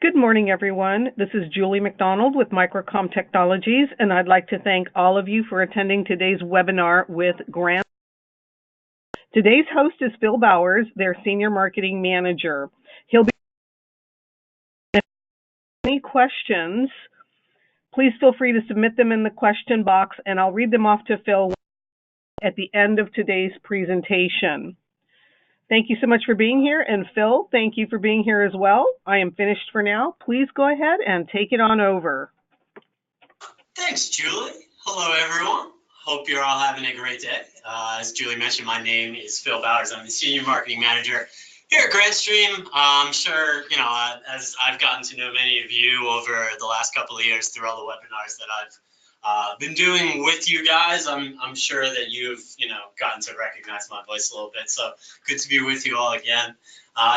Good morning, everyone. This is Julie McDonald with Microcom Technologies, and I'd like to thank all of you for attending today's webinar with Grant. Today's host is Phil Bowers, their Senior Marketing Manager. He'll be any questions. Please feel free to submit them in the question box, and I'll read them off to Phil at the end of today's presentation. Thank you so much for being here. And Phil, thank you for being here as well. I am finished for now. Please go ahead and take it on over. Thanks, Julie. Hello, everyone. Hope you're all having a great day. As Julie mentioned, my name is Phil Bowers. I'm the Senior Marketing Manager here at Grandstream. I'm sure, as I've gotten to know many of you over the last couple of years through all the webinars that I've been doing with you guys, I'm sure that you've, gotten to recognize my voice a little bit. So good to be with you all again.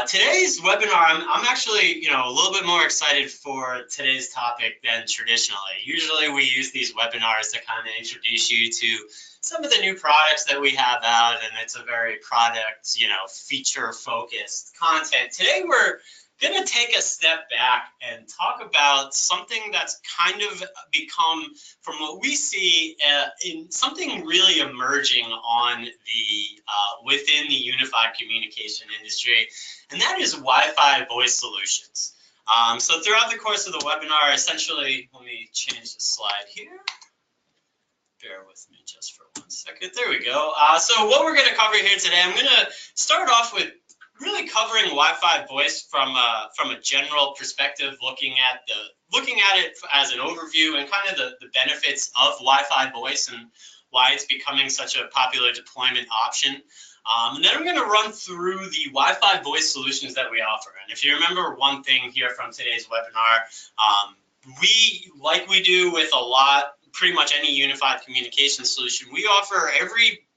Today's webinar, I'm actually, a little bit more excited for today's topic than traditionally. Usually we use these webinars to kind of introduce you to some of the new products that we have out, and it's a very product, feature focused content. Today we're going to take a step back and talk about something that's kind of become, from what we see, in something really emerging on the within the unified communication industry, and that is Wi-Fi voice solutions. So throughout the course of the webinar, essentially, let me change the slide here. Bear with me just for 1 second. There we go. So what we're going to cover here today, I'm going to start off with really covering Wi-Fi voice from a general perspective, looking at it as an overview and kind of the benefits of Wi-Fi voice and why it's becoming such a popular deployment option. And then I'm going to run through the Wi-Fi voice solutions that we offer. And if you remember one thing here from today's webinar, we do with pretty much any unified communication solution, we offer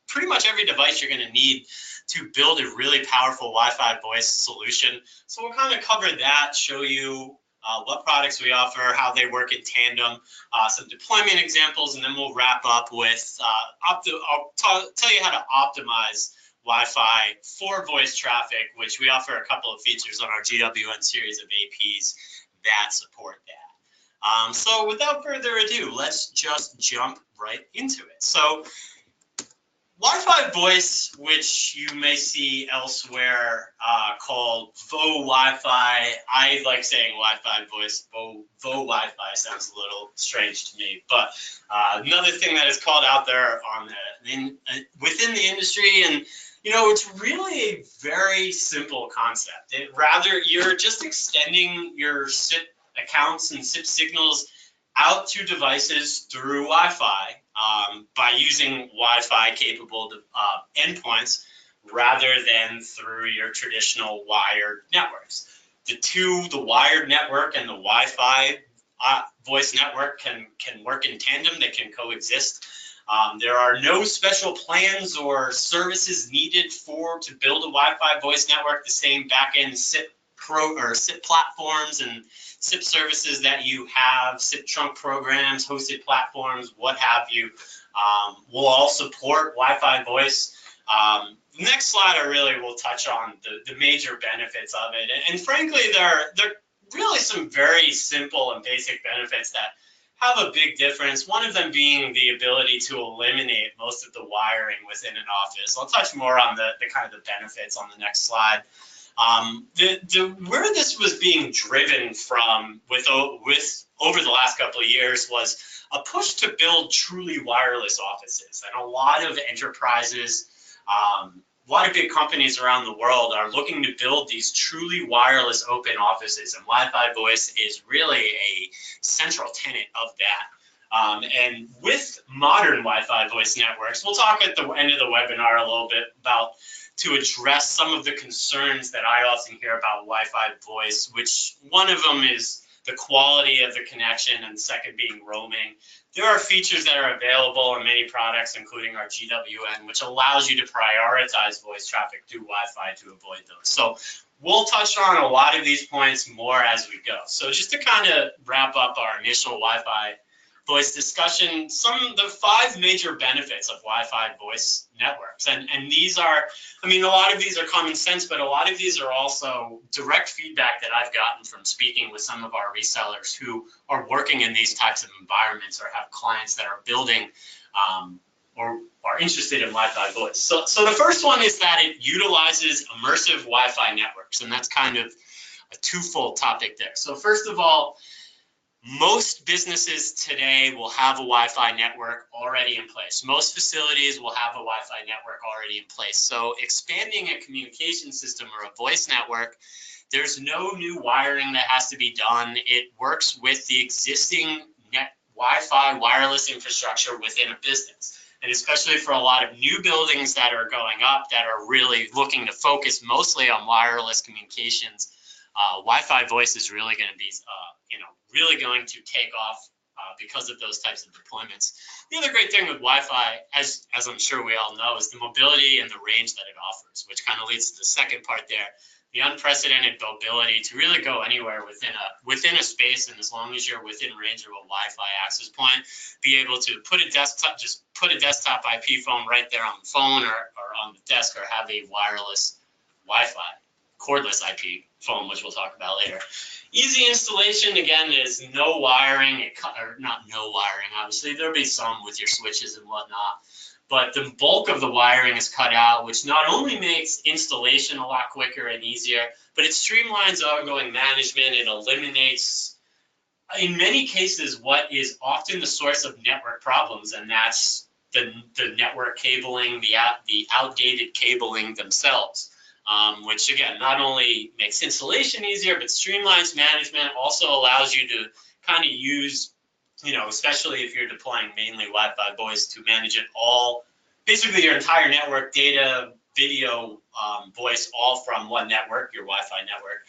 pretty much every device you're going to need to build a really powerful Wi-Fi voice solution. So we'll kind of cover that, show you what products we offer, how they work in tandem, some deployment examples, and then we'll wrap up with, I'll tell you how to optimize Wi-Fi for voice traffic, which we offer a couple of features on our GWN series of APs that support that. So without further ado, let's just jump right into it. So Wi-Fi voice, which you may see elsewhere called VO Wi-Fi. I like saying Wi-Fi voice. VO Wi-Fi sounds a little strange to me. But another thing that is called out there within the industry, and it's really a very simple concept. You're just extending your SIP accounts and SIP signals out to devices through Wi-Fi by using Wi-Fi capable endpoints rather than through your traditional wired networks. The wired network and the Wi-Fi voice network can work in tandem. They can coexist. There are no special plans or services needed to build a Wi-Fi voice network. The same backend SIP platforms and SIP services that you have, SIP trunk programs, hosted platforms, what have you, will all support Wi-Fi voice. The next slide I really will touch on the major benefits of it. And frankly, there are really some very simple and basic benefits that have a big difference, one of them being the ability to eliminate most of the wiring within an office. I'll touch more on the kind of the benefits on the next slide. Where this was being driven from with over the last couple of years was a push to build truly wireless offices. And a lot of enterprises, a lot of big companies around the world are looking to build these truly wireless open offices, and Wi-Fi voice is really a central tenet of that. And with modern Wi-Fi voice networks, we'll talk at the end of the webinar a little bit about to address some of the concerns that I often hear about Wi-Fi voice, which one of them is the quality of the connection, and the second being roaming. There are features that are available in many products, including our GWN, which allows you to prioritize voice traffic through Wi-Fi to avoid those. So we'll touch on a lot of these points more as we go. So just to kind of wrap up our initial Wi-Fi voice discussion the 5 major benefits of Wi-Fi voice networks. And these are, I mean, a lot of these are common sense, but a lot of these are also direct feedback that I've gotten from speaking with some of our resellers who are working in these types of environments or have clients that are building or are interested in Wi-Fi voice. So the first one is that it utilizes immersive Wi-Fi networks, and that's kind of a twofold topic there. So first of all, most businesses today will have a Wi-Fi network already in place. Most facilities will have a Wi-Fi network already in place. So expanding a communication system or a voice network, there's no new wiring that has to be done. It works with the existing Wi-Fi wireless infrastructure within a business. And especially for a lot of new buildings that are going up that are really looking to focus mostly on wireless communications, Wi-Fi voice is really going to be, really going to take off because of those types of deployments. The other great thing with Wi-Fi, as I'm sure we all know, is the mobility and the range that it offers, which kind of leads to the second part there, the unprecedented mobility to really go anywhere within a space, and as long as you're within range of a Wi-Fi access point, be able to put a desktop IP phone right there on the phone or on the desk, or have a wireless Wi-Fi cordless IP phone, which we'll talk about later. Easy installation, again, is no wiring, or not no wiring, obviously. There'll be some with your switches and whatnot, but the bulk of the wiring is cut out, which not only makes installation a lot quicker and easier, but it streamlines ongoing management. It eliminates, in many cases, what is often the source of network problems, and that's the network cabling, the outdated cabling themselves. Which again, not only makes installation easier, but streamlines management, also allows you to kind of use, especially if you're deploying mainly Wi-Fi voice, to manage it all, basically your entire network, data, video, voice, all from one network, your Wi-Fi network.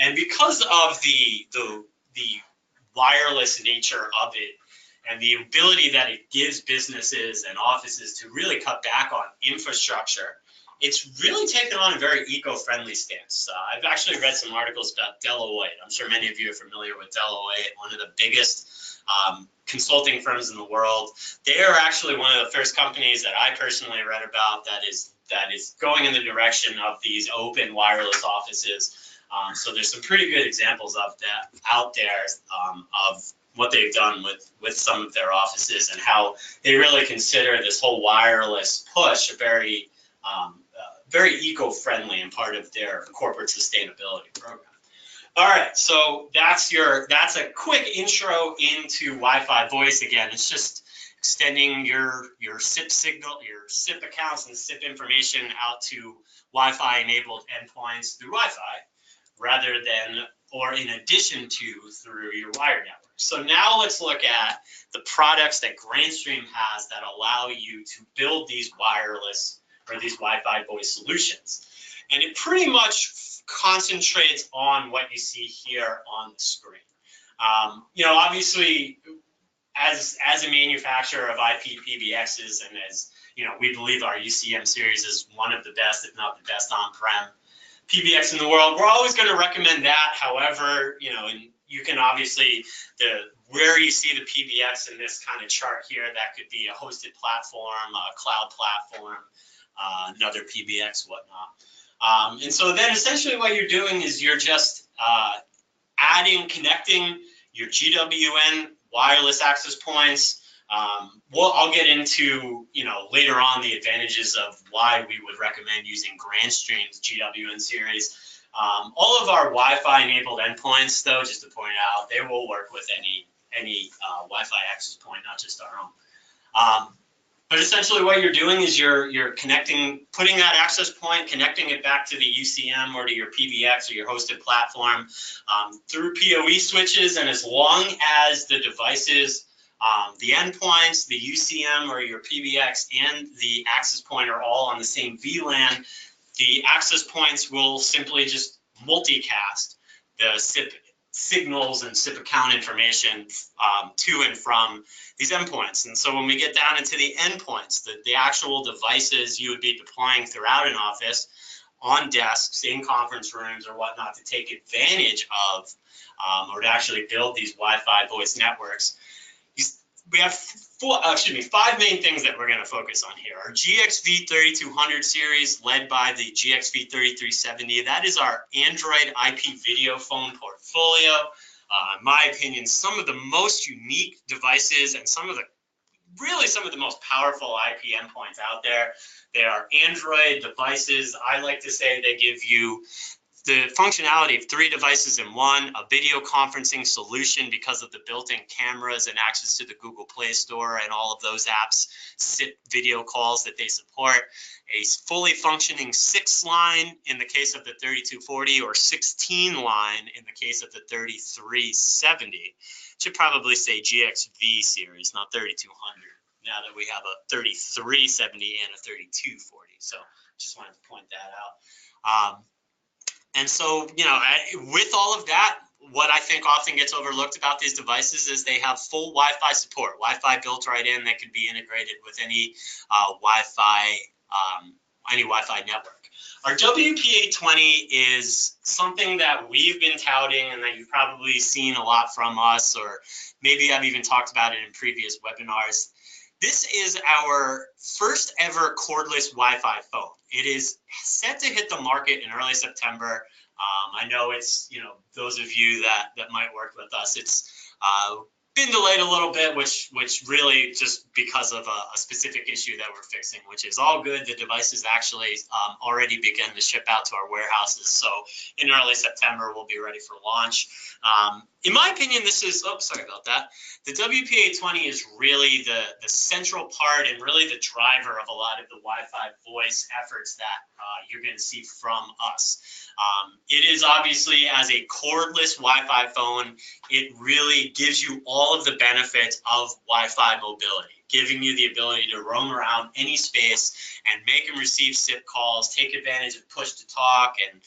And because of the wireless nature of it, and the ability that it gives businesses and offices to really cut back on infrastructure, it's really taken on a very eco-friendly stance. I've actually read some articles about Deloitte. I'm sure many of you are familiar with Deloitte, one of the biggest consulting firms in the world. They are actually one of the first companies that I personally read about that is going in the direction of these open wireless offices. So there's some pretty good examples of that out there, of what they've done with some of their offices, and how they really consider this whole wireless push a very eco-friendly and part of their corporate sustainability program. All right, so that's a quick intro into Wi-Fi voice. Again, it's just extending your SIP signal, your SIP accounts and SIP information out to Wi-Fi enabled endpoints through Wi-Fi, rather than, or in addition to, through your wired network. So now let's look at the products that Grandstream has that allow you to build these wireless or these Wi-Fi voice solutions. And it pretty much concentrates on what you see here on the screen. Obviously, as a manufacturer of IP PBXs, and as we believe our UCM series is one of the best, if not the best, on-prem PBX in the world, we're always going to recommend that. However, and you can obviously, where you see the PBX in this kind of chart here, that could be a hosted platform, a cloud platform, another PBX, whatnot. And so then essentially what you're doing is you're just connecting your GWN wireless access points. I'll get into, later on, the advantages of why we would recommend using Grandstream's GWN series. All of our Wi-Fi enabled endpoints, though, just to point out, they will work with any Wi-Fi access point, not just our own. But essentially what you're doing is you're putting that access point, connecting it back to the UCM or to your PBX or your hosted platform through PoE switches. And as long as the devices, the endpoints, the UCM or your PBX, and the access point are all on the same VLAN, the access points will simply just multicast the SIP signals and SIP account information to and from these endpoints. And so when we get down into the endpoints, the actual devices you would be deploying throughout an office, on desks, in conference rooms or whatnot, to take advantage of or to actually build these Wi-Fi voice networks, you we have five main things that we're going to focus on here. Our GXV3200 series, led by the GXV3370. That is our Android IP video phone portfolio. In my opinion, some of the most unique devices and some of the most powerful IP endpoints out there. They are Android devices. I like to say they give you the functionality of 3 devices in one, a video conferencing solution because of the built-in cameras and access to the Google Play Store and all of those apps, SIP video calls that they support, a fully functioning 6-line in the case of the 3240 or 16-line in the case of the 3370. Should probably say GXV series, not 3200, now that we have a 3370 and a 3240. So just wanted to point that out. And so, with all of that, what I think often gets overlooked about these devices is they have full Wi-Fi support. Wi-Fi built right in that can be integrated with any Wi-Fi network. Our WPA20 is something that we've been touting and that you've probably seen a lot from us, or maybe I've even talked about it in previous webinars. This is our first ever cordless Wi-Fi phone. It is set to hit the market in early September. I know it's, those of you that might work with us, it's been delayed a little bit, which really just because of a specific issue that we're fixing, which is all good. The device is actually already begun to ship out to our warehouses. So in early September, we'll be ready for launch. In my opinion, this is, sorry about that. The WPA20 is really the central part and really the driver of a lot of the Wi-Fi voice efforts that you're going to see from us. It is obviously, as a cordless Wi-Fi phone, it really gives you all of the benefits of Wi-Fi mobility, giving you the ability to roam around any space and make and receive SIP calls, take advantage of push to talk and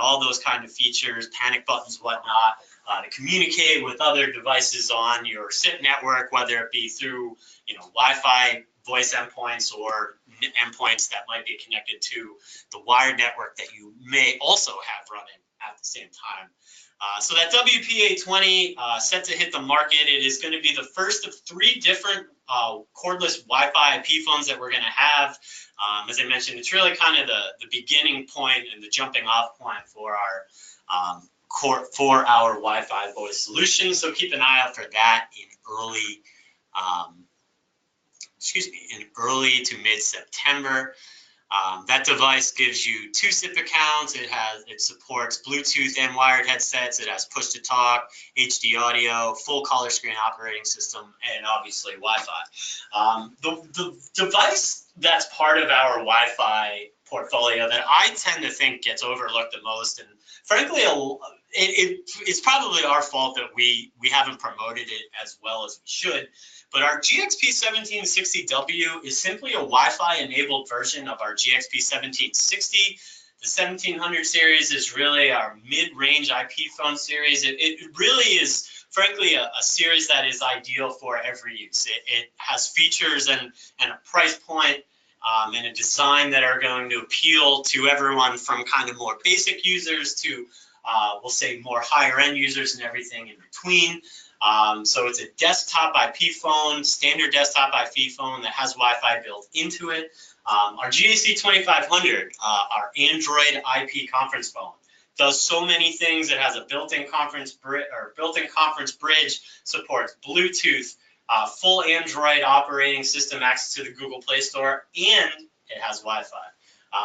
all those kind of features, panic buttons, whatnot, to communicate with other devices on your SIP network, whether it be through Wi-Fi voice endpoints or endpoints that might be connected to the wired network that you may also have running at the same time. So that WPA20 set to hit the market. It is going to be the first of 3 different cordless Wi-Fi IP phones that we're going to have. As I mentioned, it's really kind of the beginning point and the jumping off point for our Wi-Fi voice solution. So keep an eye out for that in early to mid-September. That device gives you 2 SIP accounts. It supports Bluetooth and wired headsets. It has push to talk, HD audio, full color screen operating system, and obviously Wi-Fi. The device that's part of our Wi-Fi portfolio that I tend to think gets overlooked the most, and frankly, it's probably our fault that we haven't promoted it as well as we should. But our GXP1760W is simply a Wi-Fi enabled version of our GXP1760. The 1700 series is really our mid-range IP phone series. It really is, frankly, a series that is ideal for every use. It has features and a price point and a design that are going to appeal to everyone from kind of more basic users to, we'll say, more higher end users and everything in between. So it's a desktop IP phone, standard desktop IP phone that has Wi-Fi built into it. Our GAC2500, our Android IP conference phone, does so many things. It has a built-in conference bridge, supports Bluetooth, full Android operating system, access to the Google Play Store, and it has Wi-Fi.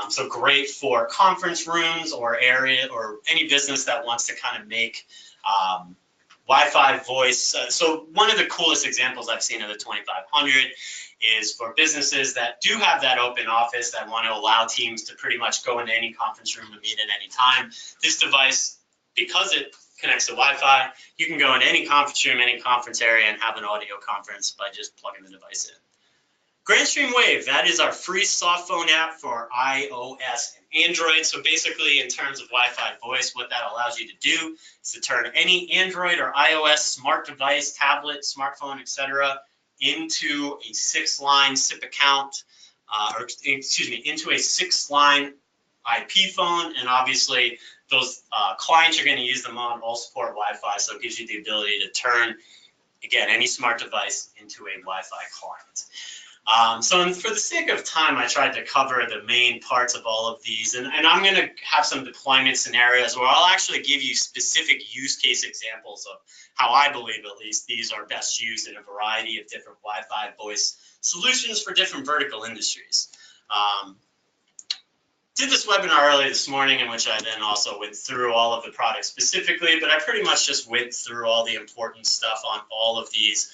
So great for conference rooms or area or any business that wants to kind of make Wi-Fi voice. So one of the coolest examples I've seen of the 2500 is for businesses that do have that open office that want to allow teams to pretty much go into any conference room and meet at any time. This device, because it connects to Wi-Fi, you can go into any conference room, any conference area, and have an audio conference by just plugging the device in. Grandstream Wave, that is our free soft phone app for iOS and Android. So basically, in terms of Wi-Fi voice, what that allows you to do is to turn any Android or iOS smart device, tablet, smartphone, etc., into a 6-line SIP account, into a 6-line IP phone. And obviously, those clients you're going to use them on all support Wi-Fi, so it gives you the ability to turn again, any smart device into a Wi-Fi client. So for the sake of time, I tried to cover the main parts of all of these, and I'm going to have some deployment scenarios where I'll actually give you specific use case examples of how I believe, at least, these are best used in a variety of different Wi-Fi voice solutions for different vertical industries. Did this webinar early this morning in which I then also went through all of the products specifically, but I pretty much just went through all the important stuff on all of these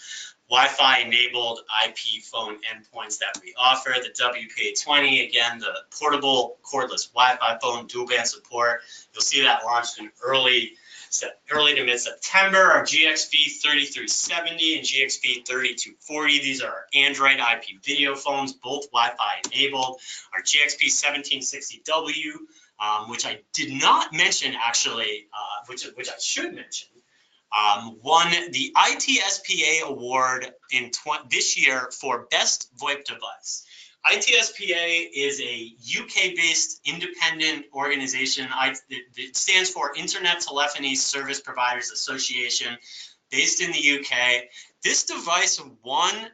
Wi-Fi enabled IP phone endpoints that we offer. The WPA20, again, the portable cordless Wi-Fi phone dual band support. You'll see that launched in early to mid-September. Our GXV3370 and GXV3240, these are our Android IP video phones, both Wi-Fi enabled. Our GXP1760W, which I did not mention actually, which I should mention, won the ITSPA award in this year for Best VoIP Device. ITSPA is a UK-based independent organization. It stands for Internet Telephony Service Providers Association, based in the UK. This device won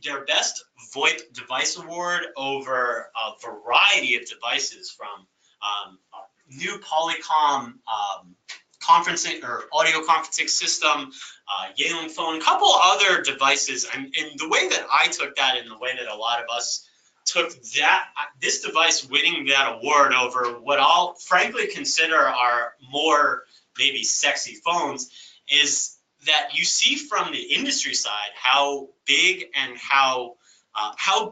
their Best VoIP Device Award over a variety of devices, from new Polycom conferencing or audio conferencing system, Yalen phone, a couple other devices. And the way that I took that, and the way that a lot of us took that, this device winning that award over what I'll frankly consider are more maybe sexy phones, is that you see from the industry side how big and how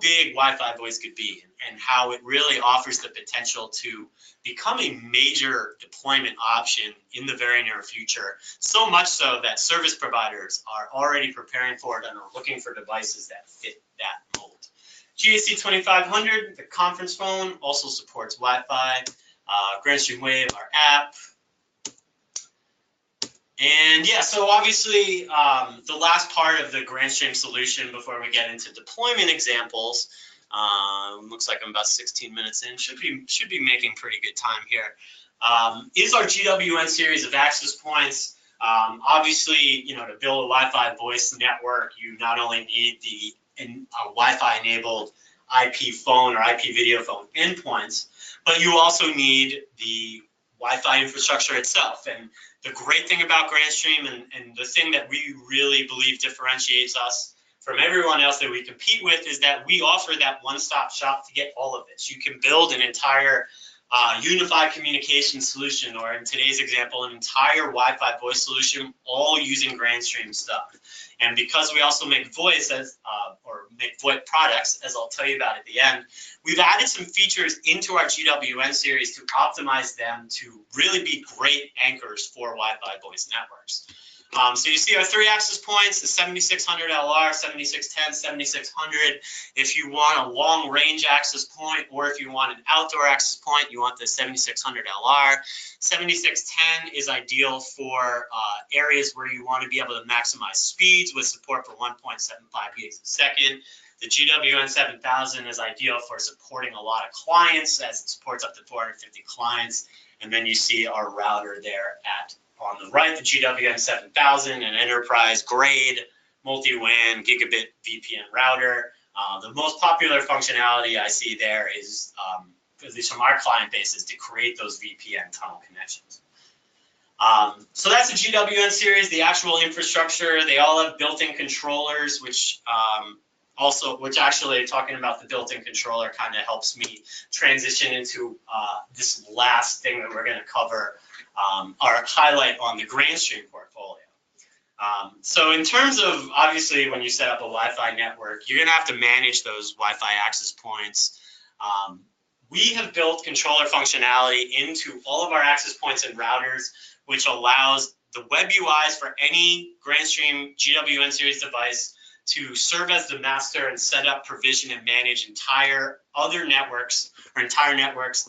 big Wi-Fi voice could be, and how it really offers the potential to become a major deployment option in the very near future. So much so that service providers are already preparing for it and are looking for devices that fit that mold. GAC2500, the conference phone, also supports Wi-Fi. Grandstream Wave, our app. And yeah, so obviously the last part of the Grandstream solution before we get into deployment examples, looks like I'm about 16 minutes in, should be making pretty good time here, is our GWN series of access points. Obviously, you know, to build a Wi-Fi voice network, you not only need the Wi-Fi enabled IP phone or IP video phone endpoints, but you also need the Wi-Fi infrastructure itself. And the great thing about Grandstream, and the thing that we really believe differentiates us from everyone else that we compete with, is that we offer that one-stop shop to get all of this. You can build an entire unified communication solution, or in today's example, an entire Wi-Fi voice solution, all using Grandstream stuff. And because we also make voice or make VoIP products, as I'll tell you about at the end, we've added some features into our GWN series to optimize them to really be great anchors for Wi-Fi voice networks. So you see our 3 access points, the 7600 LR, 7610, 7600. If you want a long range access point, or if you want an outdoor access point, you want the 7600 LR. 7610 is ideal for areas where you want to be able to maximize speeds with support for 1.75 gigs a second. The GWN 7000 is ideal for supporting a lot of clients, as it supports up to 450 clients. And then you see our router there on the right, the GWN 7000, an enterprise grade multi-WAN gigabit VPN router. The most popular functionality I see there is, at least from our client base, is to create those VPN tunnel connections. So that's the GWN series, the actual infrastructure. They all have built-in controllers, which actually, talking about the built-in controller kind of helps me transition into this last thing that we're going to cover, our highlight on the Grandstream portfolio. So in terms of, obviously, when you set up a Wi-Fi network, you're going to have to manage those Wi-Fi access points. We have built controller functionality into all of our access points and routers, which allows the web UIs for any Grandstream GWN series device to serve as the master and set up, provision, and manage entire networks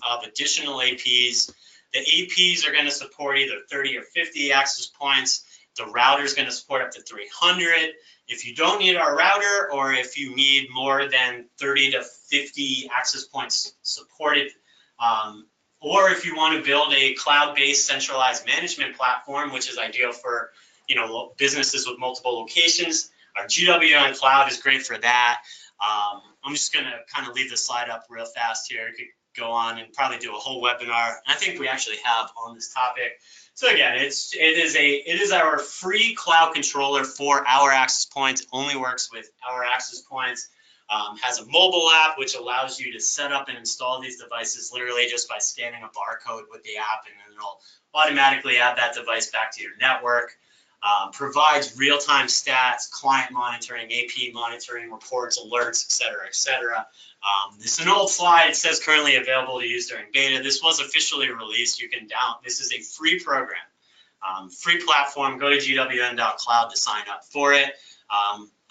of additional APs. The APs are going to support either 30 or 50 access points. The router is going to support up to 300. If you don't need our router, or if you need more than 30 to 50 access points supported, or if you want to build a cloud-based centralized management platform, which is ideal for businesses with multiple locations. Our GWN Cloud is great for that. I'm just going to kind of leave the slide up real fast here. You could go on and probably do a whole webinar. I think we actually have on this topic. So again, it is our free cloud controller for our access points. It only works with our access points. Has a mobile app which allows you to set up and install these devices literally just by scanning a barcode with the app, and then it'll automatically add that device back to your network. Provides real-time stats, client monitoring, AP monitoring, reports, alerts, et cetera, et cetera. This is an old slide. It says currently available to use during beta. This was officially released. You can download. This is a free program, free platform. Go to gwn.cloud to sign up for it.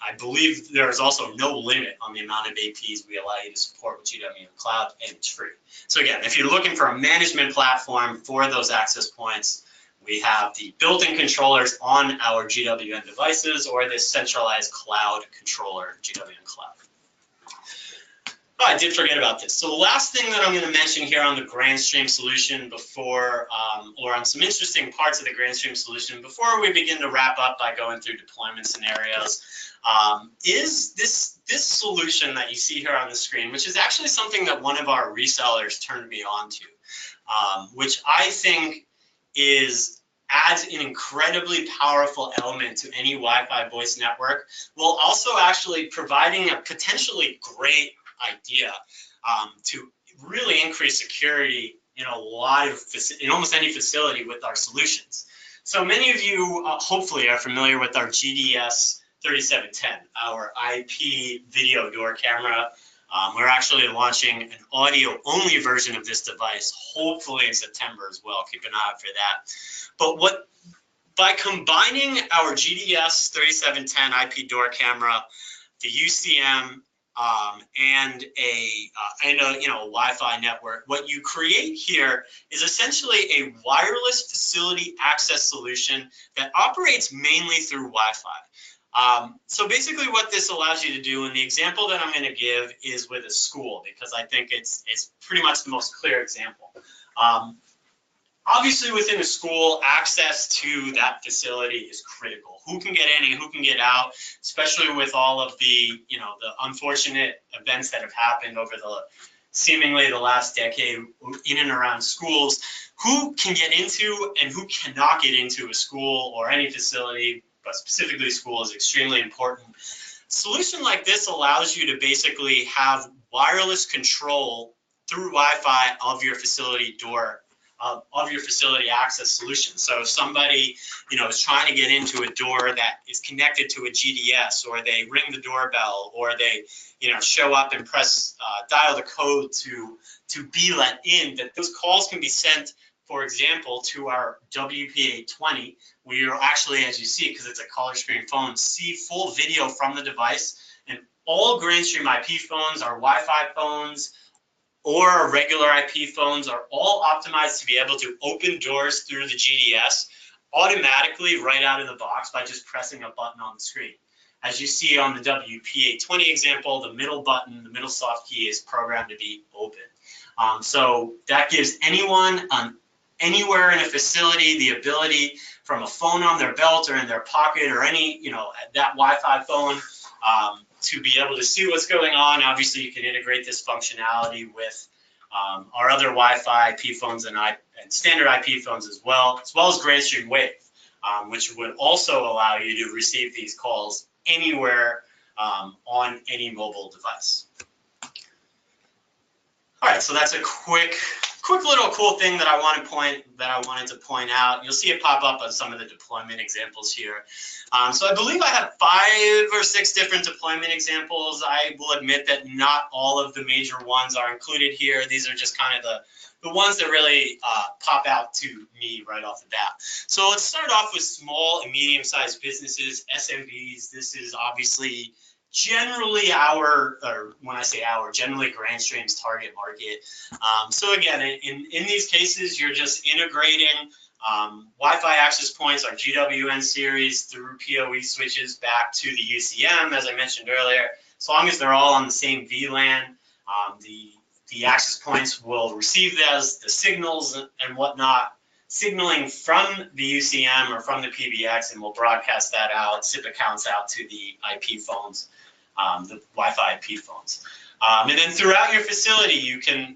I believe there is also no limit on the amount of APs we allow you to support with GWN Cloud, and it's free. So again, if you're looking for a management platform for those access points, we have the built-in controllers on our GWN devices or this centralized cloud controller, GWN Cloud. Oh, I did forget about this. So the last thing that I'm going to mention here on the Grandstream solution before, or on some interesting parts of the Grandstream solution before we begin to wrap up by going through deployment scenarios, is this solution that you see here on the screen, which is actually something that one of our resellers turned me on to, which I think adds an incredibly powerful element to any Wi-Fi voice network, while also actually providing a potentially great idea to really increase security in almost any facility with our solutions. So many of you hopefully are familiar with our GDS 3710, our IP video door camera. We're actually launching an audio-only version of this device, hopefully in September as well. Keep an eye out for that. But by combining our GDS 3710 IP door camera, the UCM, and a Wi-Fi network, what you create here is essentially a wireless facility access solution that operates mainly through Wi-Fi. So basically what this allows you to do, and the example that I'm going to give is with a school, because I think it's pretty much the most clear example. Obviously within a school, access to that facility is critical. Who can get in and who can get out, especially with all of the unfortunate events that have happened over seemingly the last decade in and around schools. Who can get into and who cannot get into a school or any facility, but specifically school, is extremely important. A solution like this allows you to basically have wireless control through Wi-Fi of your facility door, of your facility access solution. So if somebody, is trying to get into a door that is connected to a GDS, or they ring the doorbell, or they, show up and press, dial the code to be let in, that those calls can be sent, for example, to our WPA20. We are actually, as you see, because it's a color screen phone, see full video from the device. And all Grandstream IP phones, our Wi-Fi phones, or regular IP phones are all optimized to be able to open doors through the GDS automatically right out of the box by just pressing a button on the screen. As you see on the WPA20 example, the middle button, the middle soft key, is programmed to be open. So that gives anyone anywhere in a facility the ability, from a phone on their belt or in their pocket or any, that Wi-Fi phone, to be able to see what's going on. Obviously, you can integrate this functionality with our other Wi-Fi IP phones and standard IP phones as well as Grandstream Wave, which would also allow you to receive these calls anywhere on any mobile device. All right, so that's a quick little cool thing that I wanted to point out. You'll see it pop up on some of the deployment examples here. So I believe I have 5 or 6 different deployment examples. I will admit that not all of the major ones are included here. These are just kind of the ones that really pop out to me right off the bat. So let's start off with small and medium-sized businesses, SMBs. This is obviously generally generally Grandstream's target market. So again, in these cases, you're just integrating Wi-Fi access points, our GWN series, through PoE switches back to the UCM, as I mentioned earlier. As long as they're all on the same VLAN, the access points will receive the signals and whatnot signaling from the UCM or from the PBX, and we'll broadcast that out, SIP accounts out to the IP phones, the Wi-Fi IP phones. And then throughout your facility, you can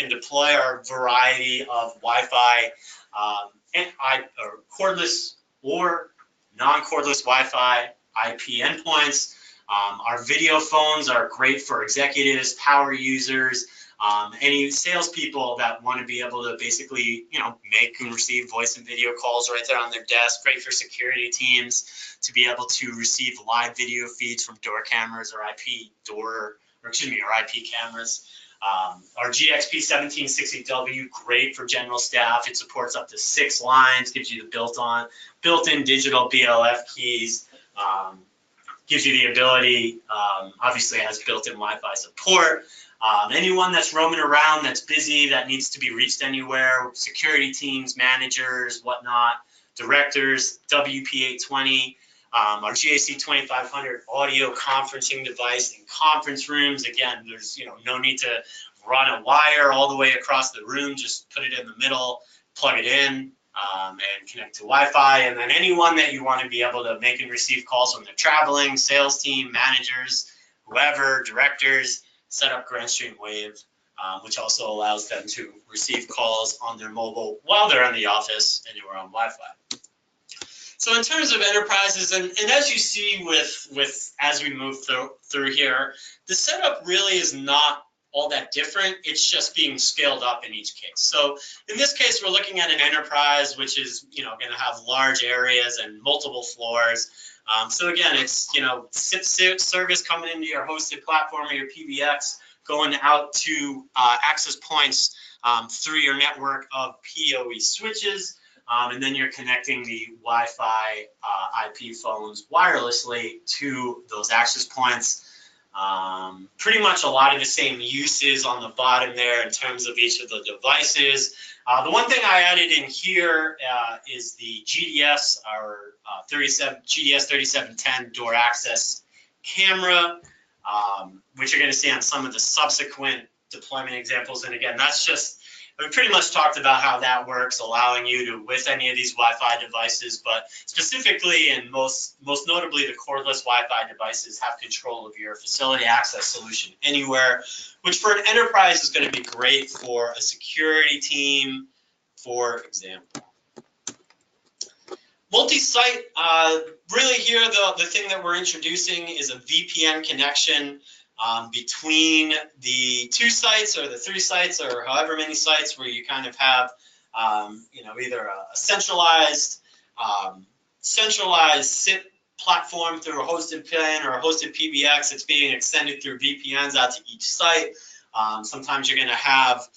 deploy our variety of Wi-Fi or cordless or non-cordless Wi-Fi IP endpoints. Our video phones are great for executives, power users, any salespeople that want to be able to basically, make and receive voice and video calls right there on their desk. Great for security teams to be able to receive live video feeds from door cameras or IP cameras. Our GXP 1760W, great for general staff. It supports up to 6 lines, gives you the built-in digital BLF keys. Gives you the ability, obviously has built-in Wi-Fi support. Anyone that's roaming around, that's busy, that needs to be reached anywhere, security teams, managers, whatnot, directors, WP820, our GAC 2500 audio conferencing device in conference rooms. Again, there's no need to run a wire all the way across the room. Just put it in the middle, plug it in, and connect to Wi-Fi. And then anyone that you want to be able to make and receive calls when they're traveling, sales team, managers, whoever, directors, set up Grandstream Wave, which also allows them to receive calls on their mobile while they're in the office anywhere on Wi-Fi. So in terms of enterprises, and as you see with as we move through here, the setup really is not all that different. It's just being scaled up in each case. So in this case, we're looking at an enterprise which is going to have large areas and multiple floors. So again, it's SIP service coming into your hosted platform or your PBX, going out to access points through your network of PoE switches, and then you're connecting the Wi-Fi IP phones wirelessly to those access points. Pretty much a lot of the same uses on the bottom there in terms of each of the devices. The one thing I added in here is the GDS, our GDS 3710 door access camera, which you're going to see on some of the subsequent deployment examples. And again, we pretty much talked about how that works, allowing you to, with any of these Wi-Fi devices, but specifically and most notably the cordless Wi-Fi devices, have control of your facility access solution anywhere, which for an enterprise is going to be great for a security team, for example. Multi-site, really here the thing that we're introducing is a VPN connection between the 2 sites or the 3 sites or however many sites where you kind of have, either a centralized SIP platform through a hosted PAN or a hosted PBX that's being extended through VPNs out to each site. Sometimes you're going to have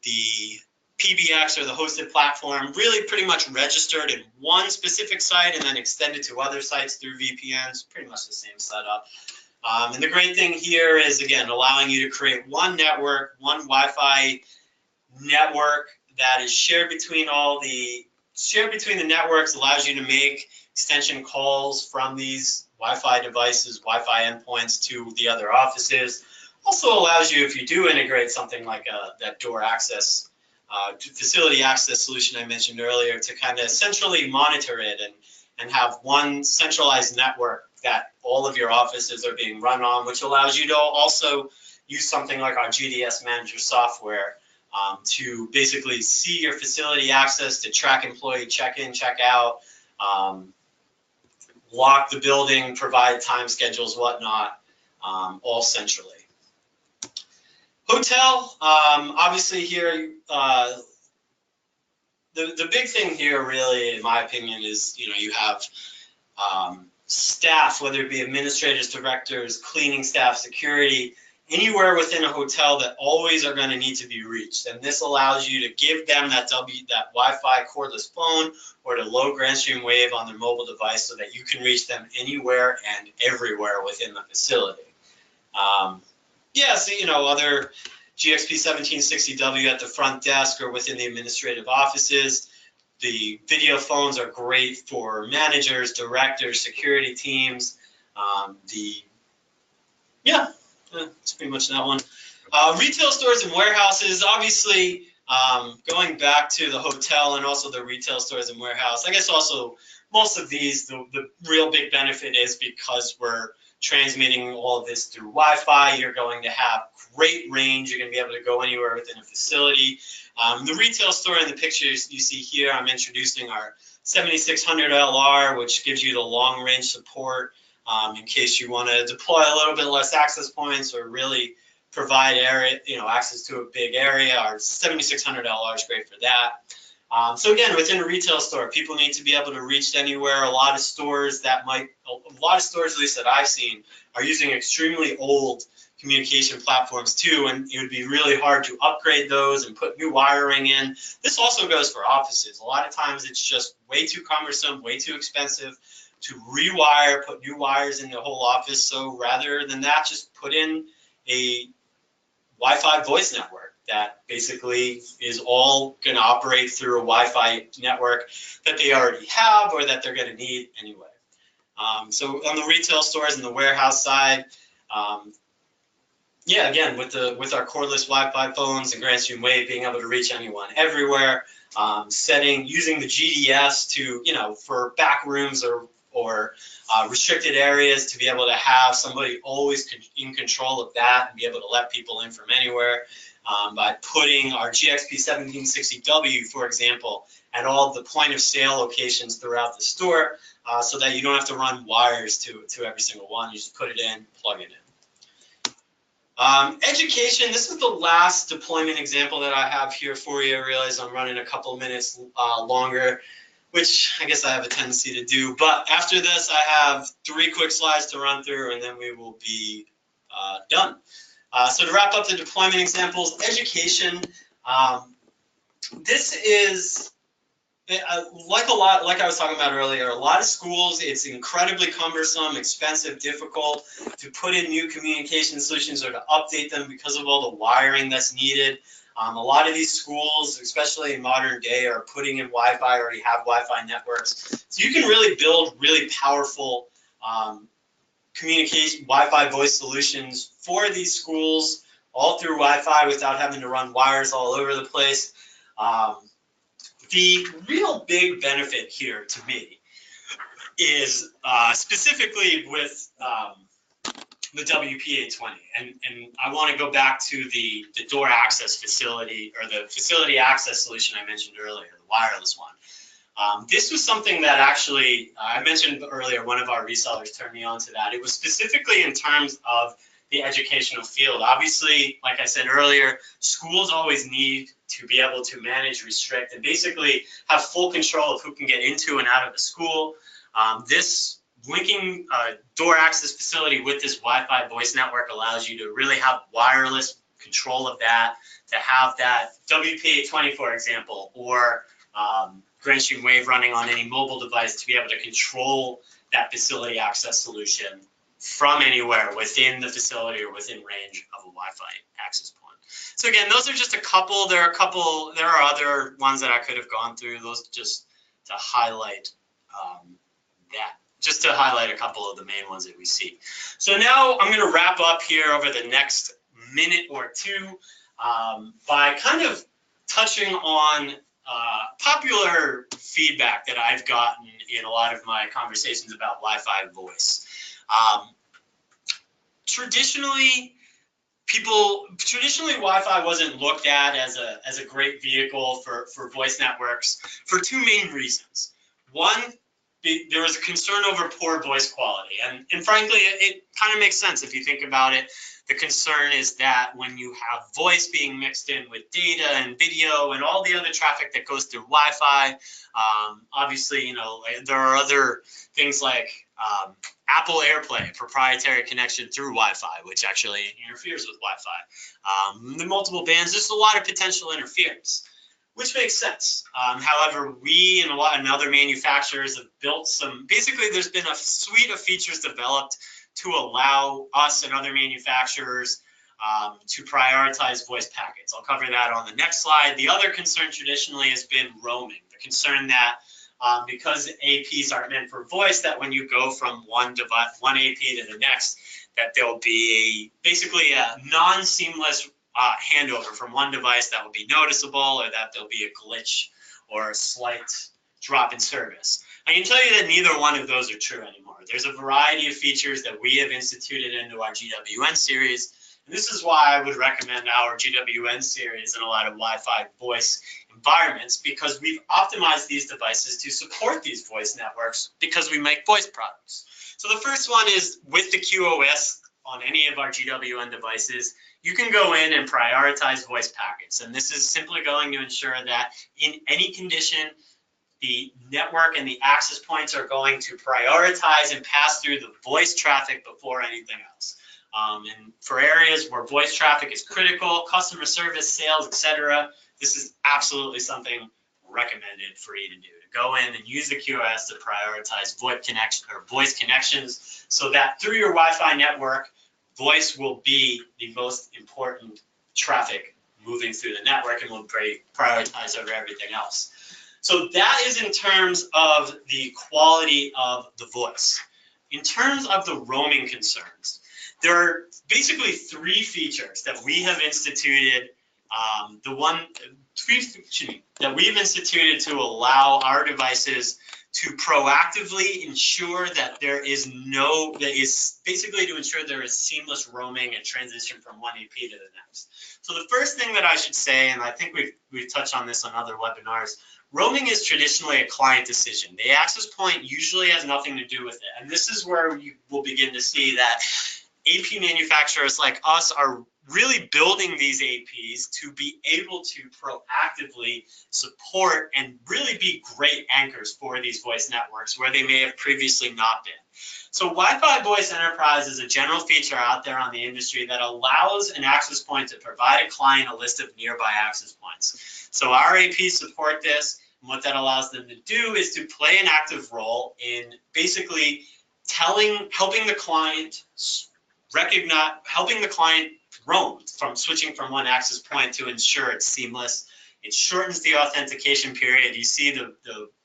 the PBX or the hosted platform really pretty much registered in one specific site and then extended to other sites through VPNs, pretty much the same setup. And the great thing here is, again, allowing you to create one network, one Wi-Fi network that is shared between the networks, allows you to make extension calls from these Wi-Fi devices, Wi-Fi endpoints to the other offices. Also allows you, if you do integrate something like that door access, facility access solution I mentioned earlier, to kind of centrally monitor it and have one centralized network that all of your offices are being run on, which allows you to also use something like our GDS Manager software to basically see your facility access, to track employee check-in, check-out, lock the building, provide time schedules, whatnot, all centrally. Hotel, obviously here, the big thing here really, in my opinion, is, you have staff, whether it be administrators, directors, cleaning staff, security, anywhere within a hotel that always are going to need to be reached. And this allows you to give them that Wi-Fi cordless phone or the low Grandstream Wave on their mobile device so that you can reach them anywhere and everywhere within the facility. Other GXP 1760W at the front desk or within the administrative offices. The video phones are great for managers, directors, security teams. That's pretty much that one. Retail stores and warehouses, obviously, Going back to the hotel and also the retail stores and warehouse, I guess also most of these, the real big benefit is because we're transmitting all of this through Wi-Fi, you're going to have great range. You're going to be able to go anywhere within a facility. The retail store in the pictures you see here, I'm introducing our 7600 LR, which gives you the long range support in case you want to deploy a little bit less access points or really provide area, access to a big area. Our 7600 LR is great for that. So again, within a retail store, people need to be able to reach anywhere. A lot of stores, at least that I've seen, are using extremely old communication platforms too, and it would be really hard to upgrade those and put new wiring in. This also goes for offices. A lot of times it's just way too cumbersome, way too expensive to rewire, put new wires in the whole office. So rather than that, just put in a Wi-Fi voice network that basically is all going to operate through a Wi-Fi network that they already have or that they're going to need anyway. So on the retail stores and the warehouse side, yeah, again, with our cordless Wi-Fi phones and Grandstream Wave, being able to reach anyone everywhere, using the GDS to, for back rooms or restricted areas, to be able to have somebody always in control of that and be able to let people in from anywhere, by putting our GXP 1760W, for example, at all of the point of sale locations throughout the store, so that you don't have to run wires to every single one. You just put it in, plug it in. Education, this is the last deployment example that I have here for you. I realize I'm running a couple of minutes longer, which I guess I have a tendency to do. But after this, I have 3 quick slides to run through, and then we will be done. So to wrap up the deployment examples, education, this is, like I was talking about earlier, a lot of schools, it's incredibly cumbersome, expensive, difficult to put in new communication solutions or to update them because of all the wiring that's needed. A lot of these schools, especially in modern day, are putting in Wi-Fi, already have Wi-Fi networks. So you can really build really powerful communication Wi-Fi voice solutions for these schools, all through Wi-Fi without having to run wires all over the place. The real big benefit here to me is specifically with the WP820, and I want to go back to the door access facility, or the facility access solution I mentioned earlier, the wireless one. This was something that actually, I mentioned earlier, one of our resellers turned me on to that. It was specifically in terms of the educational field. Obviously, like I said earlier, schools always need to be able to manage, restrict, and basically have full control of who can get into and out of the school. This linking door access facility with this Wi-Fi voice network allows you to really have wireless control of that, to have that WP820, for example, or Grandstream Wave running on any mobile device, to be able to control that facility access solution from anywhere within the facility or within range of a Wi-Fi access point. So again, those are just a couple. There are other ones that I could have gone through. Those just to highlight just to highlight a couple of the main ones that we see. So now I'm going to wrap up here over the next minute or two by kind of touching on popular feedback that I've gotten in a lot of my conversations about Wi-Fi voice. Traditionally, Wi-Fi wasn't looked at as a great vehicle for voice networks for 2 main reasons. One, there was a concern over poor voice quality, and frankly, it kind of makes sense if you think about it. The concern is that when you have voice being mixed in with data and video and all the other traffic that goes through Wi-Fi, obviously, there are other things like Apple AirPlay, proprietary connection through Wi-Fi, which actually interferes with Wi-Fi. The multiple bands, there's a lot of potential interference, which makes sense. However, we and other manufacturers have built basically there's been a suite of features developed to allow us and other manufacturers to prioritize voice packets. I'll cover that on the next slide. The other concern traditionally has been roaming. The concern that because APs aren't meant for voice, that when you go from one AP to the next, that there'll be basically a non-seamless handover from one device that will be noticeable, or that there'll be a glitch or a slight drop in service. I can tell you that neither one of those are true anymore. There's a variety of features that we have instituted into our GWN series, and this is why I would recommend our GWN series in a lot of Wi-Fi voice environments, because we've optimized these devices to support these voice networks because we make voice products. So the first one is with the QoS on any of our GWN devices, you can go in and prioritize voice packets. And this is simply going to ensure that in any condition, the network and the access points are going to prioritize and pass through the voice traffic before anything else. And for areas where voice traffic is critical, customer service, sales, etc., this is absolutely something recommended for you to do. To go in and use the QoS to prioritize voice connections, so that through your Wi-Fi network, voice will be the most important traffic moving through the network and will prioritize over everything else. So that is in terms of the quality of the voice. In terms of the roaming concerns, there are basically three features that we have instituted. That we've instituted to allow our devices to proactively ensure that basically to ensure there is seamless roaming and transition from one AP to the next. So the first thing that I should say, and I think we've touched on this on other webinars, roaming is traditionally a client decision. The access point usually has nothing to do with it. And this is where you will begin to see that AP manufacturers like us are really building these APs to be able to proactively support and really be great anchors for these voice networks where they may have previously not been. So Wi-Fi Voice Enterprise is a general feature out there on the industry that allows an access point to provide a client a list of nearby access points. So our APs support this, and what that allows them to do is to play an active role in basically helping the client roam from switching from one access point to ensure it's seamless. It shortens the authentication period. You see the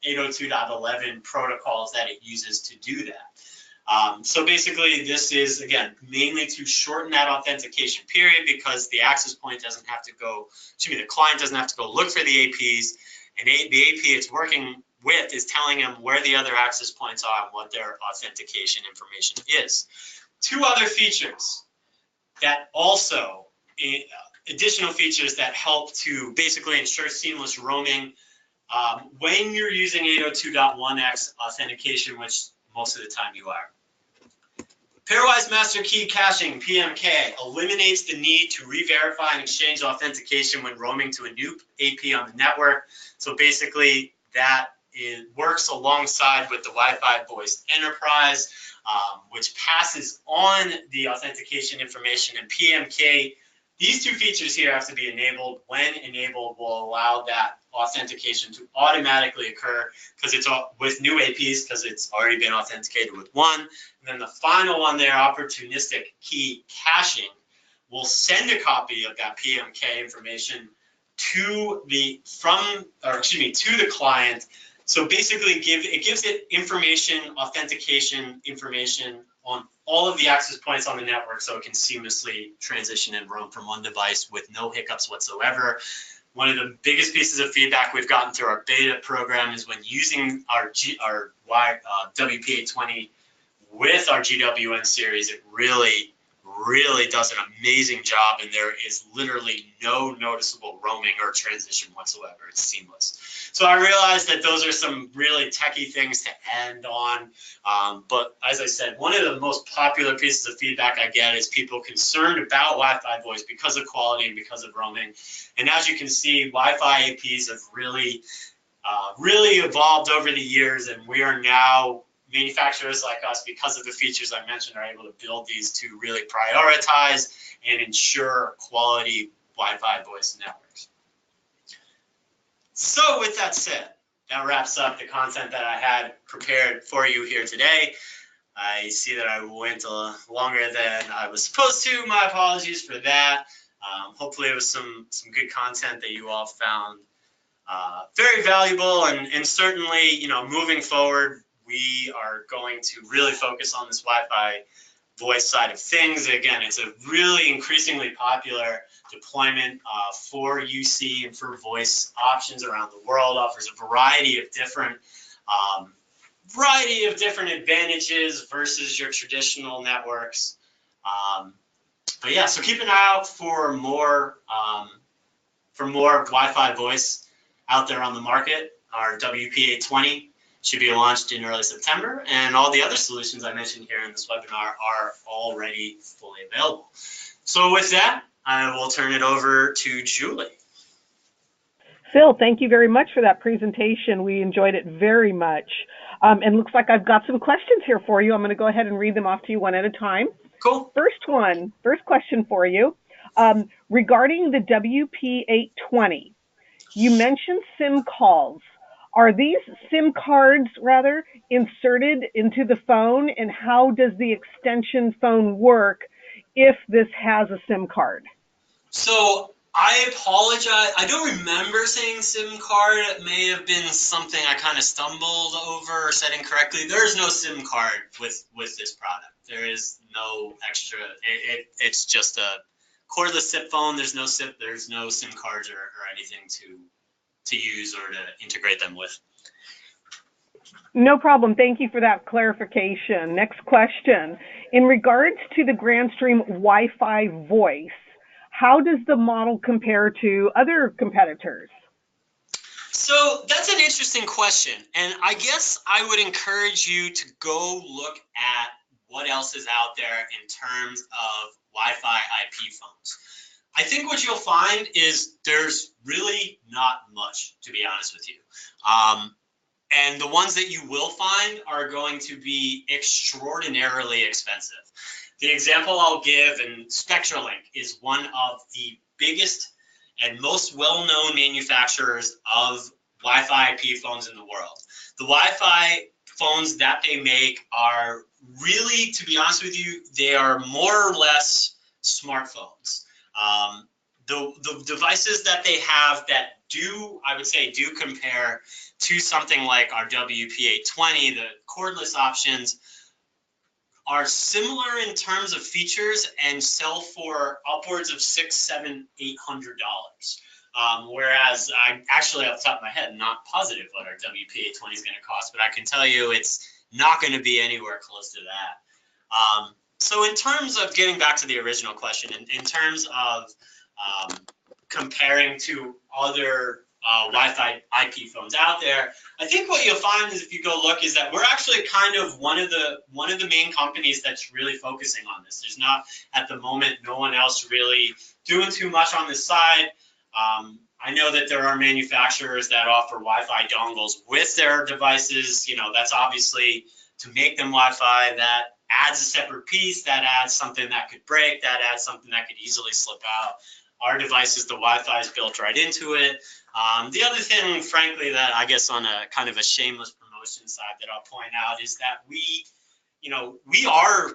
802.11 protocols that it uses to do that. So basically, this is, again, mainly to shorten that authentication period, because the access point doesn't have to go, the client doesn't have to go look for the APs, and the AP it's working with is telling them where the other access points are and what their authentication information is. Two other features that also, additional features that help to basically ensure seamless roaming when you're using 802.1x authentication, which most of the time you are. Pairwise Master Key Caching, PMK, eliminates the need to re-verify and exchange authentication when roaming to a new AP on the network. So basically, that works alongside with the Wi-Fi Voice Enterprise, which passes on the authentication information, and PMK. These two features here have to be enabled. When enabled, will allow that authentication to automatically occur, because it's with new APs, because it's already been authenticated with one. And then the final one there, opportunistic key caching, will send a copy of that PMK information to the client. So basically, it gives it authentication information on all of the access points on the network, so it can seamlessly transition and roam from one device with no hiccups whatsoever. One of the biggest pieces of feedback we've gotten through our beta program is when using our WP820 with our GWN series, it really does an amazing job, and there is literally no noticeable roaming or transition whatsoever. It's seamless. So I realize that those are some really techie things to end on, but as I said, one of the most popular pieces of feedback I get is people concerned about Wi-Fi voice because of quality and because of roaming. And as you can see, Wi-Fi APs have really evolved over the years, and we are now, manufacturers like us, because of the features I mentioned, are able to build these to really prioritize and ensure quality Wi-Fi voice networks. So with that said, that wraps up the content that I had prepared for you here today. I see that I went longer than I was supposed to. My apologies for that. Hopefully it was some good content that you all found very valuable, and certainly, moving forward, we are going to really focus on this Wi-Fi voice side of things. Again, it's a really increasingly popular deployment for UC and for voice options around the world. Offers a variety of different advantages versus your traditional networks. But yeah, so keep an eye out for more Wi-Fi voice out there on the market. Our WP820 should be launched in early September, and all the other solutions I mentioned here in this webinar are already fully available. So with that, I will turn it over to Julie. Phil, thank you very much for that presentation. We enjoyed it very much. And looks like I've got some questions here for you. I'm going to go ahead and read them off to you one at a time. Cool. First question for you. Regarding the WP820, you mentioned SIM calls. Are these SIM cards, rather, inserted into the phone? And how does the extension phone work if this has a SIM card? So I apologize. I don't remember saying SIM card. It may have been something I kind of stumbled over or said incorrectly. There is no SIM card with this product. There is no extra. It's just a cordless SIP phone. There's no SIM cards or anything to use or to integrate them with. No problem. Thank you for that clarification. Next question. In regards to the Grandstream Wi-Fi voice, how does the model compare to other competitors? So that's an interesting question. And I guess I would encourage you to go look at what else is out there in terms of Wi-Fi IP phones. I think what you'll find is there's really not much, to be honest with you. And the ones that you will find are going to be extraordinarily expensive. The example I'll give, and SpectraLink is one of the biggest and most well-known manufacturers of Wi-Fi IP phones in the world. The Wi-Fi phones that they make are really, to be honest with you, they are more or less smartphones. The devices that they have that I would say do compare to something like our WP820, the cordless options, are similar in terms of features and sell for upwards of $600, $700, $800. Whereas I actually, off the top of my head, I'm not positive what our WP820 is going to cost, but I can tell you it's not going to be anywhere close to that. So in terms of getting back to the original question, in terms of comparing to other Wi-Fi IP phones out there, I think what you'll find is if you go look is that we're actually kind of one of the main companies that's really focusing on this. There's not at the moment no one else really doing too much on this side. I know that there are manufacturers that offer Wi-Fi dongles with their devices. You know, that's obviously to make them Wi-Fi. That adds a separate piece. That adds something that could break. That adds something that could easily slip out. Our devices, the Wi-Fi is built right into it. The other thing, frankly, that I guess on a kind of a shameless promotion side that I'll point out is that we are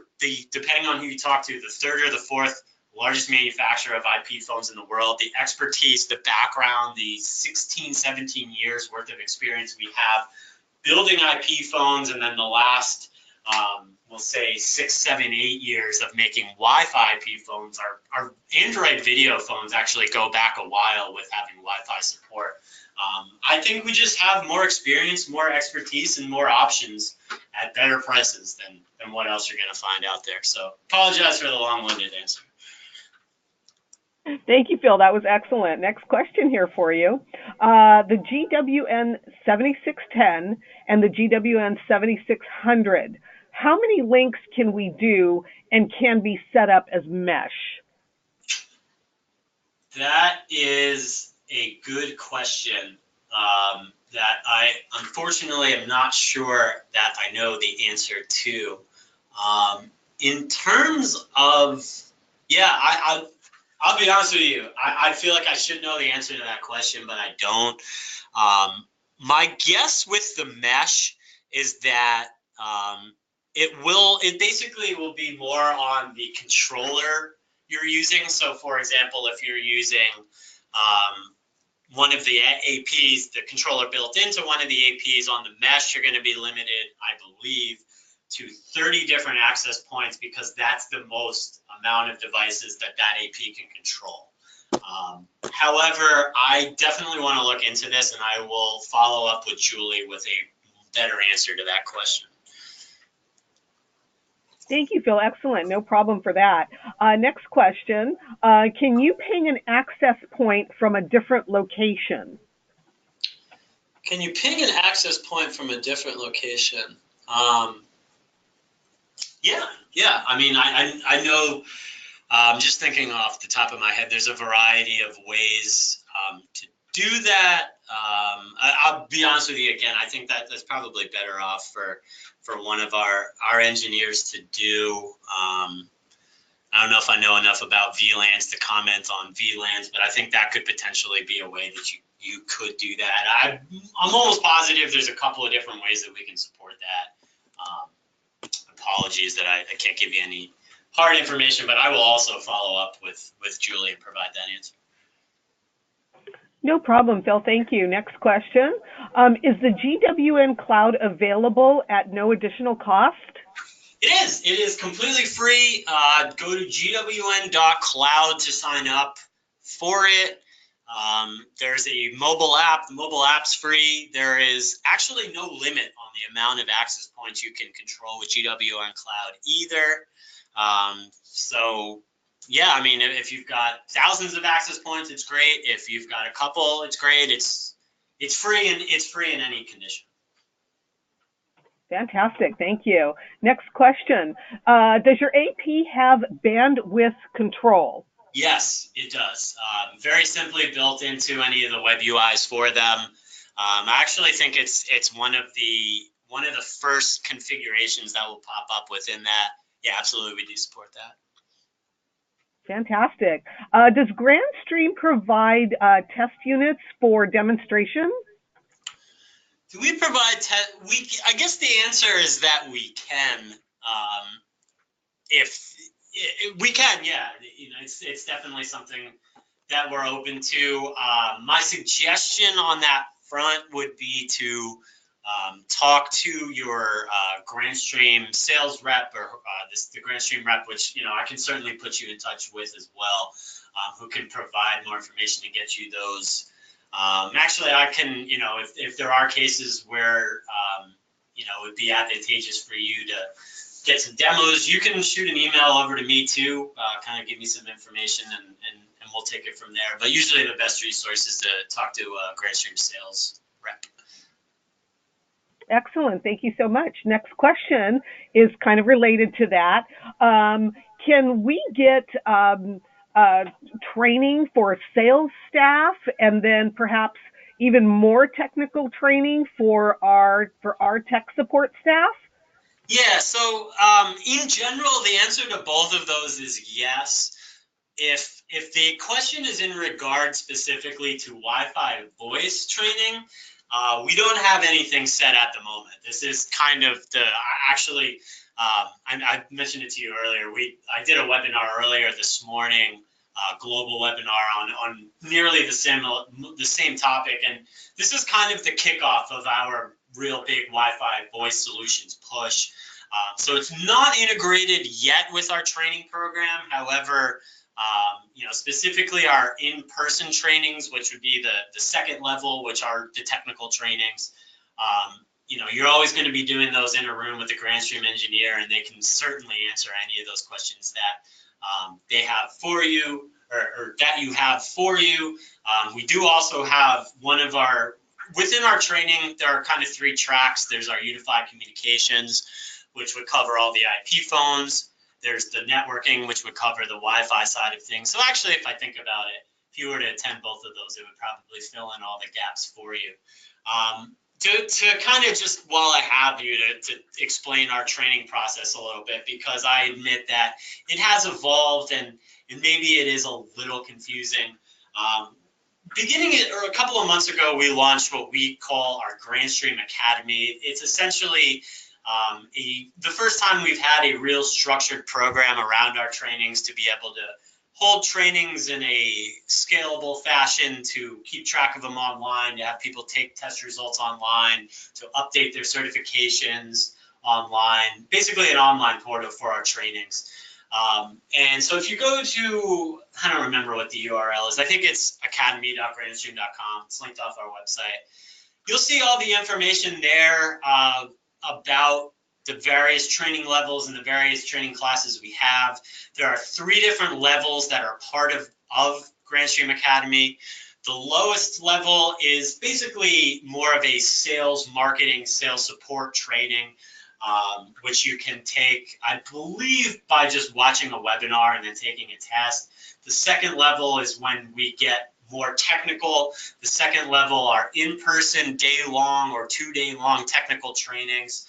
depending on who you talk to, the third or the fourth largest manufacturer of IP phones in the world. The expertise, the background, the 16, 17 years worth of experience we have building IP phones, and then the last we'll say 6, 7, 8 years of making Wi-Fi IP phones. Our Android video phones actually go back a while with having Wi-Fi support. I think we just have more experience, more expertise, and more options at better prices than what else you're going to find out there. So apologize for the long-winded answer. Thank you, Phil. That was excellent. Next question here for you. The GWN 7610 and the GWN 7600. How many links can we do and can be set up as mesh? That is a good question that I unfortunately am not sure that I know the answer to. In terms of, I'll be honest with you. I feel like I should know the answer to that question, but I don't. My guess with the mesh is that it basically will be more on the controller you're using. So for example, if you're using one of the APs, the controller built into one of the APs on the mesh, you're going to be limited, I believe, to 30 different access points because that's the most amount of devices that AP can control. However, I definitely want to look into this, and I will follow up with Julie with a better answer to that question. Thank you, Phil. Excellent. No problem for that. Next question. Can you ping an access point from a different location? Can you ping an access point from a different location? Yeah. I mean, I know, just thinking off the top of my head, there's a variety of ways to do that. I'll be honest with you again. I think that's probably better off for one of our engineers to do. I don't know if I know enough about VLANs to comment on VLANs, but I think that could potentially be a way that you could do that. I'm almost positive there's a couple of different ways that we can support that. Apologies that I can't give you any hard information, but I will also follow up with Julie and provide that answer. No problem, Phil. Thank you. Next question. Is the GWN cloud available at no additional cost? It is completely free. Go to gwn.cloud to sign up for it. There's a mobile app. The mobile app's free. There is actually no limit on the amount of access points you can control with GWN Cloud either. So yeah, I mean, if you've got thousands of access points, it's great. If you've got a couple, it's great. It's free, and it's free in any condition. Fantastic. Thank you. Next question. Does your AP have bandwidth control? Yes, it does. Very simply built into any of the web UIs for them. I actually think it's one of the first configurations that will pop up within that. Yeah, absolutely, we do support that. Fantastic. Does Grandstream provide test units for demonstration? Do we provide I guess the answer is that we can. If we can, yeah. You know, it's definitely something that we're open to. My suggestion on that front would be to talk to your Grandstream sales rep or the Grandstream rep, which I can certainly put you in touch with as well, who can provide more information to get you those. Actually, I can, if there are cases where it would be advantageous for you to get some demos, you can shoot an email over to me too, kind of give me some information, and we'll take it from there. But usually the best resource is to talk to Grandstream sales rep. Excellent. Thank you so much. Next question is kind of related to that. Can we get training for sales staff, and then perhaps even more technical training for our tech support staff? Yeah, so in general, the answer to both of those is yes. If the question is in regard specifically to Wi-Fi voice training, we don't have anything set at the moment. This is kind of I mentioned it to you earlier. I did a webinar earlier this morning, global webinar on nearly the same topic, and this is kind of the kickoff of our real big Wi-Fi voice solutions push. So it's not integrated yet with our training program. However, specifically our in-person trainings, which would be the second level, which are the technical trainings. You're always going to be doing those in a room with a Grandstream engineer, and they can certainly answer any of those questions that they have for you, or that you have for you. We do also have within our training, there are kind of three tracks. There's our unified communications, which would cover all the IP phones. There's the networking, which would cover the Wi-Fi side of things. So actually, if I think about it, if you were to attend both of those, it would probably fill in all the gaps for you. To kind of just, while I have you, to explain our training process a little bit, because I admit that it has evolved and maybe it is a little confusing. A couple of months ago, we launched what we call our Grandstream Academy. It's essentially the first time we've had a real structured program around our trainings to be able to hold trainings in a scalable fashion, to keep track of them online, to have people take test results online, to update their certifications, online, basically an online portal for our trainings. And so if you go to, I don't remember what the URL is. I think it's academy.grandstream.com. It's linked off our website. You'll see all the information there about the various training levels and the various training classes we have. There are 3 different levels that are part of Grandstream Academy. The lowest level is basically more of a sales marketing, sales support training, which you can take, I believe, by just watching a webinar and then taking a test. The second level is when we get more technical. The second level are in-person, day-long or 2-day-long technical trainings,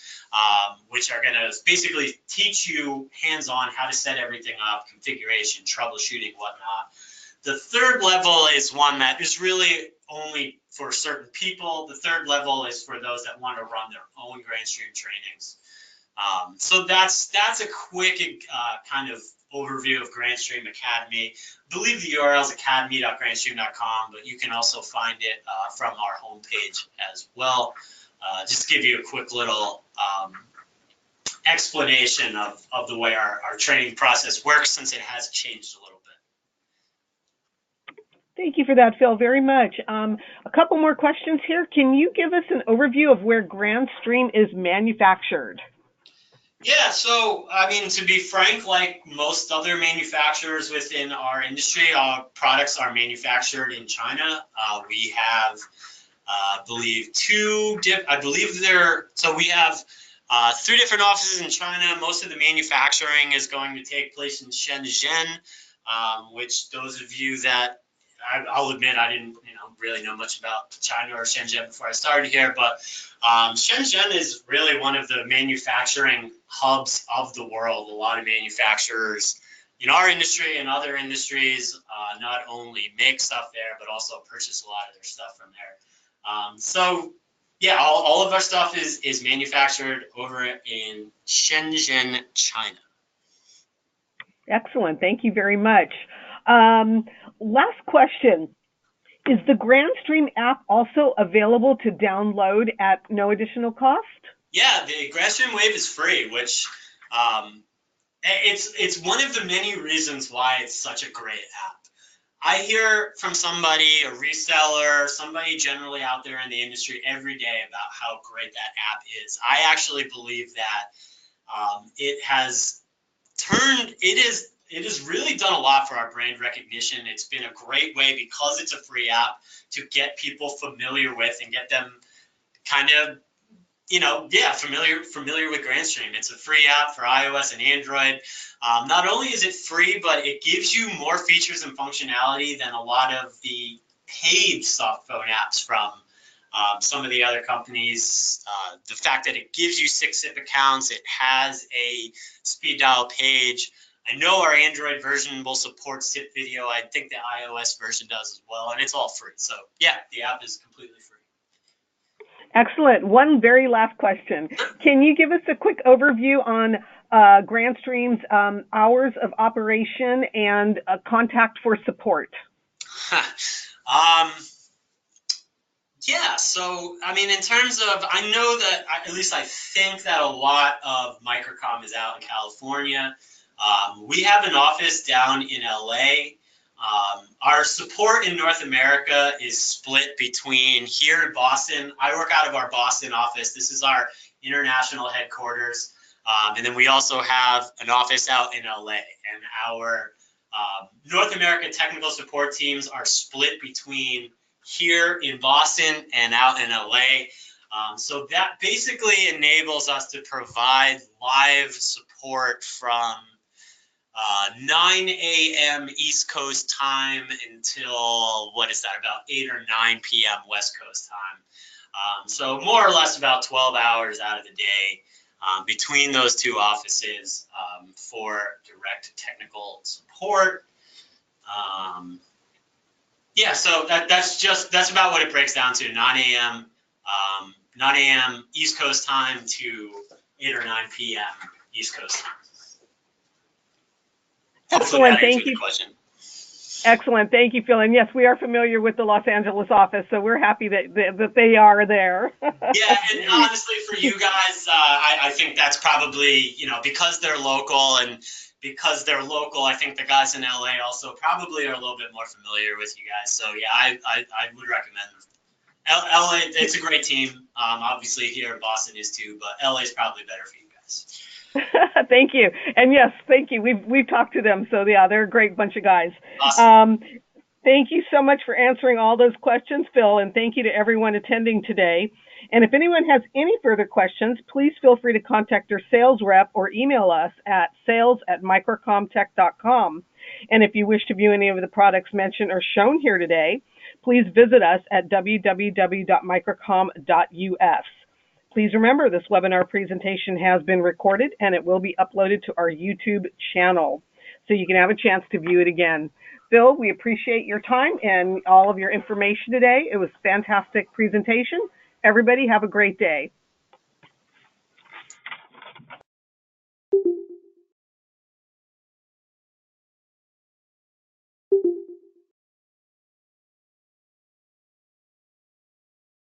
which are going to basically teach you hands-on how to set everything up, configuration, troubleshooting, whatnot. The third level is one that is really only for certain people. The third level is for those that want to run their own Grandstream trainings. So that's a quick kind of overview of Grandstream Academy. I believe the URL is academy.grandstream.com, but you can also find it from our homepage as well. Just to give you a quick little explanation of the way our training process works, since it has changed a little bit. Thank you for that, Phil, very much. A couple more questions here. Can you give us an overview of where Grandstream is manufactured? Yeah, so, I mean, to be frank, like most other manufacturers within our industry, our products are manufactured in China. We have, I believe, so we have 3 different offices in China. Most of the manufacturing is going to take place in Shenzhen, which those of you that, I'll admit I didn't really know much about China or Shenzhen before I started here, but Shenzhen is really one of the manufacturing hubs of the world. A lot of manufacturers in our industry and other industries not only make stuff there, but also purchase a lot of their stuff from there. So yeah, all of our stuff is manufactured over in Shenzhen, China. Excellent. Thank you very much. Last question. Is the Grandstream app also available to download at no additional cost? Yeah, the Grandstream Wave is free, which it's one of the many reasons why it's such a great app. I hear from somebody, a reseller, somebody generally out there in the industry every day about how great that app is. I actually believe that it has really done a lot for our brand recognition. It's been a great way, because it's a free app, to get people familiar with and get them kind of, familiar with Grandstream. It's a free app for iOS and Android. Not only is it free, but it gives you more features and functionality than a lot of the paid soft phone apps from some of the other companies. The fact that it gives you 6 SIP accounts, it has a speed dial page. I know our Android version will support SIP video. I think the iOS version does as well, and it's all free. So yeah, the app is completely free. Excellent. One very last question. Can you give us a quick overview on Grandstream's hours of operation and contact for support? Yeah, so, I mean, in terms of, I know that, at least I think that a lot of Microcom is out in California. We have an office down in LA. Our support in North America is split between here in Boston. I work out of our Boston office. This is our international headquarters. And then we also have an office out in LA. And our North America technical support teams are split between here in Boston and out in LA. So that basically enables us to provide live support from 9 a.m. East Coast time until, about 8 or 9 p.m. West Coast time. So more or less about 12 hours out of the day between those 2 offices for direct technical support. Yeah, so that's about what it breaks down to. 9 a.m. East Coast time to 8 or 9 p.m. East Coast time. Excellent. Thank you. Excellent. Thank you, Phil. And yes, we are familiar with the Los Angeles office, so we're happy that they are there. Yeah, and honestly, for you guys, I think that's probably, because they're local I think the guys in LA also probably are a little bit more familiar with you guys. So yeah, I would recommend them. LA, it's a great team. Obviously here in Boston is too, but LA is probably better for you guys. Thank you. And yes, thank you. We've talked to them, so yeah, they're a great bunch of guys. Awesome. Thank you so much for answering all those questions, Phil, and thank you to everyone attending today. And if anyone has any further questions, please feel free to contact your sales rep or email us at sales@microcomtech.com. And if you wish to view any of the products mentioned or shown here today, please visit us at www.microcom.us. Please remember this webinar presentation has been recorded and it will be uploaded to our YouTube channel, so you can have a chance to view it again. Phil, we appreciate your time and all of your information today. It was a fantastic presentation. Everybody have a great day.